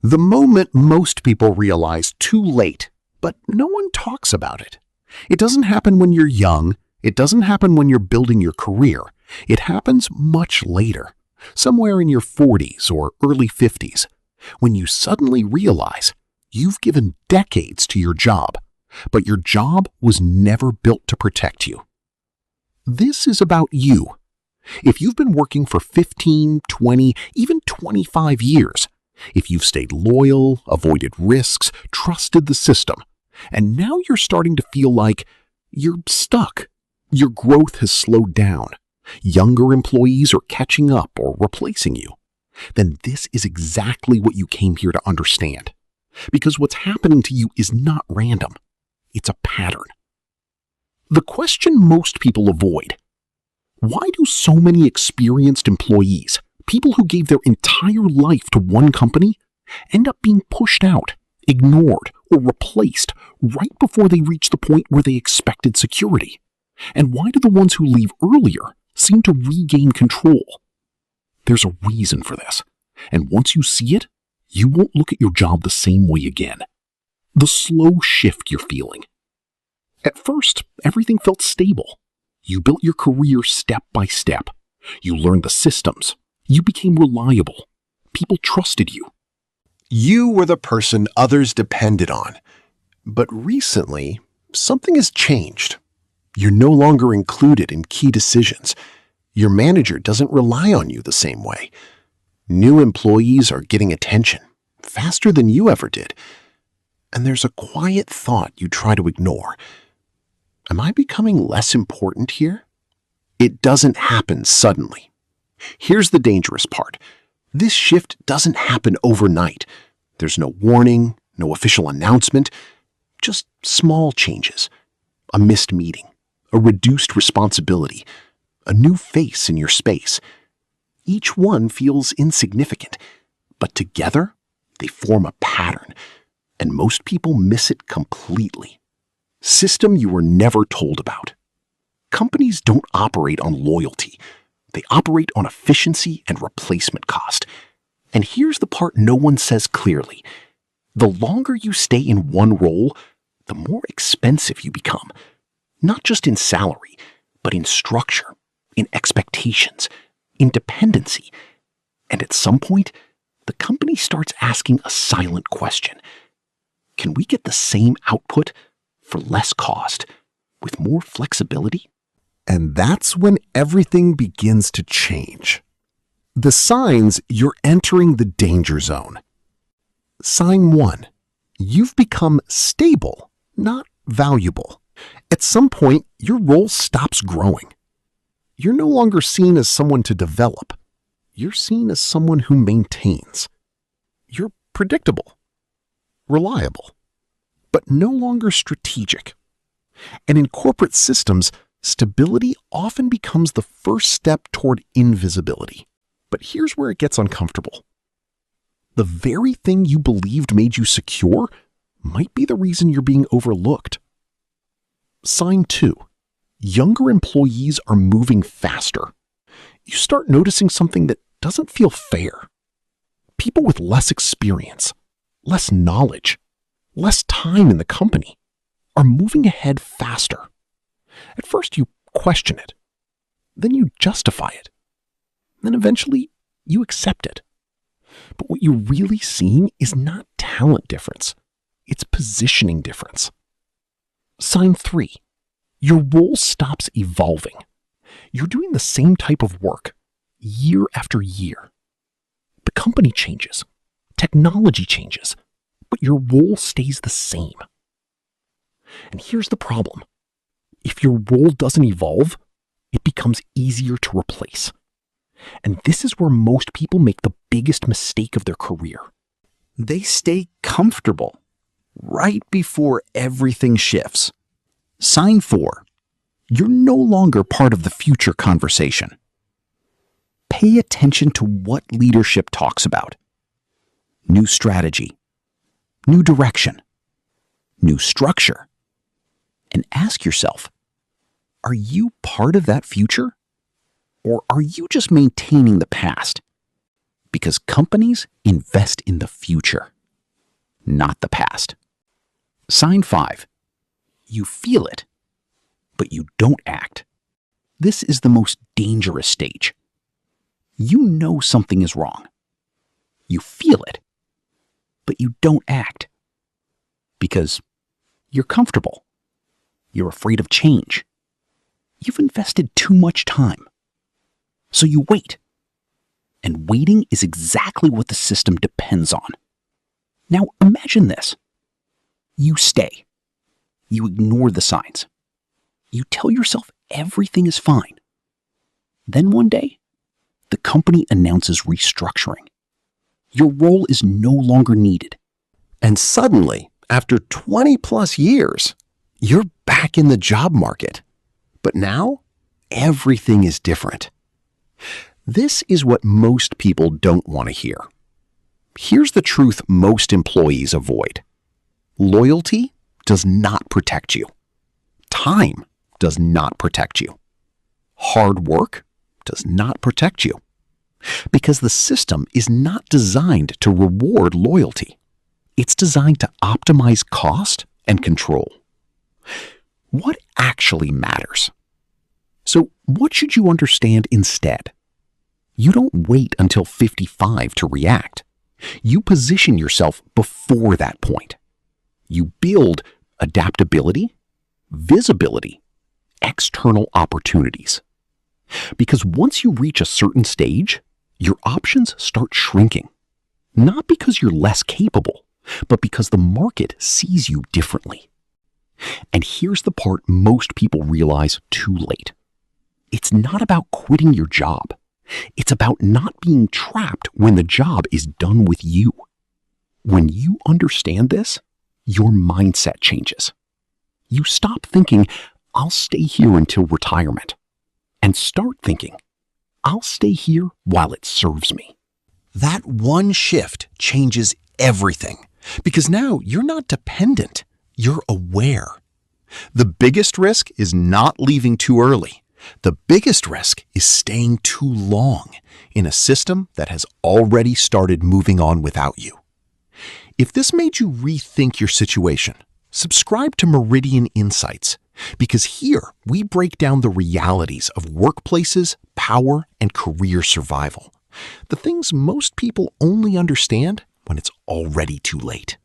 The moment most people realize too late, but no one talks about it. It doesn't happen when you're young. It doesn't happen when you're building your career. It happens much later, somewhere in your 40s or early 50s, when you suddenly realize you've given decades to your job, but your job was never built to protect you. This is about you. If you've been working for 15, 20, even 25 years, if you've stayed loyal, avoided risks, trusted the system, and now you're starting to feel like you're stuck, your growth has slowed down, younger employees are catching up or replacing you, then this is exactly what you came here to understand. Because what's happening to you is not random. It's a pattern. The question most people avoid: why do so many experienced employees, people who gave their entire life to one company, end up being pushed out, ignored, or replaced right before they reach the point where they expected security? And why do the ones who leave earlier seem to regain control? There's a reason for this, and once you see it, you won't look at your job the same way again. The slow shift you're feeling. At first, everything felt stable. You built your career step by step. You learned the systems. You became reliable. People trusted you. You were the person others depended on. But recently, something has changed. You're no longer included in key decisions. Your manager doesn't rely on you the same way. New employees are getting attention faster than you ever did. And there's a quiet thought you try to ignore. Am I becoming less important here? It doesn't happen suddenly. Here's the dangerous part. This shift doesn't happen overnight. There's no warning, no official announcement, just small changes. A missed meeting, a reduced responsibility, a new face in your space. Each one feels insignificant, but together they form a pattern, and most people miss it completely. System you were never told about. Companies don't operate on loyalty. They operate on efficiency and replacement cost. And here's the part no one says clearly. The longer you stay in one role, the more expensive you become. Not just in salary, but in structure, in expectations, in dependency. And at some point, the company starts asking a silent question. Can we get the same output for less cost, with more flexibility? And that's when everything begins to change. The signs you're entering the danger zone. Sign 1. You've become stable, not valuable. At some point, your role stops growing. You're no longer seen as someone to develop. You're seen as someone who maintains. You're predictable, reliable, but no longer strategic. And in corporate systems, stability often becomes the first step toward invisibility. But here's where it gets uncomfortable. The very thing you believed made you secure might be the reason you're being overlooked. Sign 2. Younger employees are moving faster. You start noticing something that doesn't feel fair. People with less experience, less knowledge, less time in the company are moving ahead faster. At first you question it, then you justify it, then eventually you accept it. But what you're really seeing is not talent difference, it's positioning difference. Sign 3. Your role stops evolving. You're doing the same type of work year after year. The company changes, technology changes, but your role stays the same. And here's the problem. If your role doesn't evolve, it becomes easier to replace. And this is where most people make the biggest mistake of their career. They stay comfortable right before everything shifts. Sign 4. You're no longer part of the future conversation. Pay attention to what leadership talks about. New strategy, new direction, new structure. And ask yourself, are you part of that future? Or are you just maintaining the past? Because companies invest in the future, not the past. Sign 5. You feel it, but you don't act. This is the most dangerous stage. You know something is wrong. You feel it, but you don't act. Because you're comfortable. You're afraid of change. You've invested too much time. So you wait. And waiting is exactly what the system depends on. Now imagine this. You stay. You ignore the signs. You tell yourself everything is fine. Then one day, the company announces restructuring. Your role is no longer needed. And suddenly, after 20 plus years, you're back in the job market. But now, everything is different. This is what most people don't want to hear. Here's the truth most employees avoid. Loyalty does not protect you. Time does not protect you. Hard work does not protect you. Because the system is not designed to reward loyalty. It's designed to optimize cost and control. What actually matters? So what should you understand instead? You don't wait until 55 to react. You position yourself before that point. You build adaptability, visibility, external opportunities. Because once you reach a certain stage, your options start shrinking. Not because you're less capable, but because the market sees you differently. And here's the part most people realize too late. It's not about quitting your job. It's about not being trapped when the job is done with you. When you understand this, your mindset changes. You stop thinking, I'll stay here until retirement, and start thinking, I'll stay here while it serves me. That one shift changes everything, because now you're not dependent, you're aware. The biggest risk is not leaving too early. The biggest risk is staying too long in a system that has already started moving on without you. If this made you rethink your situation, subscribe to Meridian Insights, because here we break down the realities of workplaces, power, and career survival. The things most people only understand when it's already too late.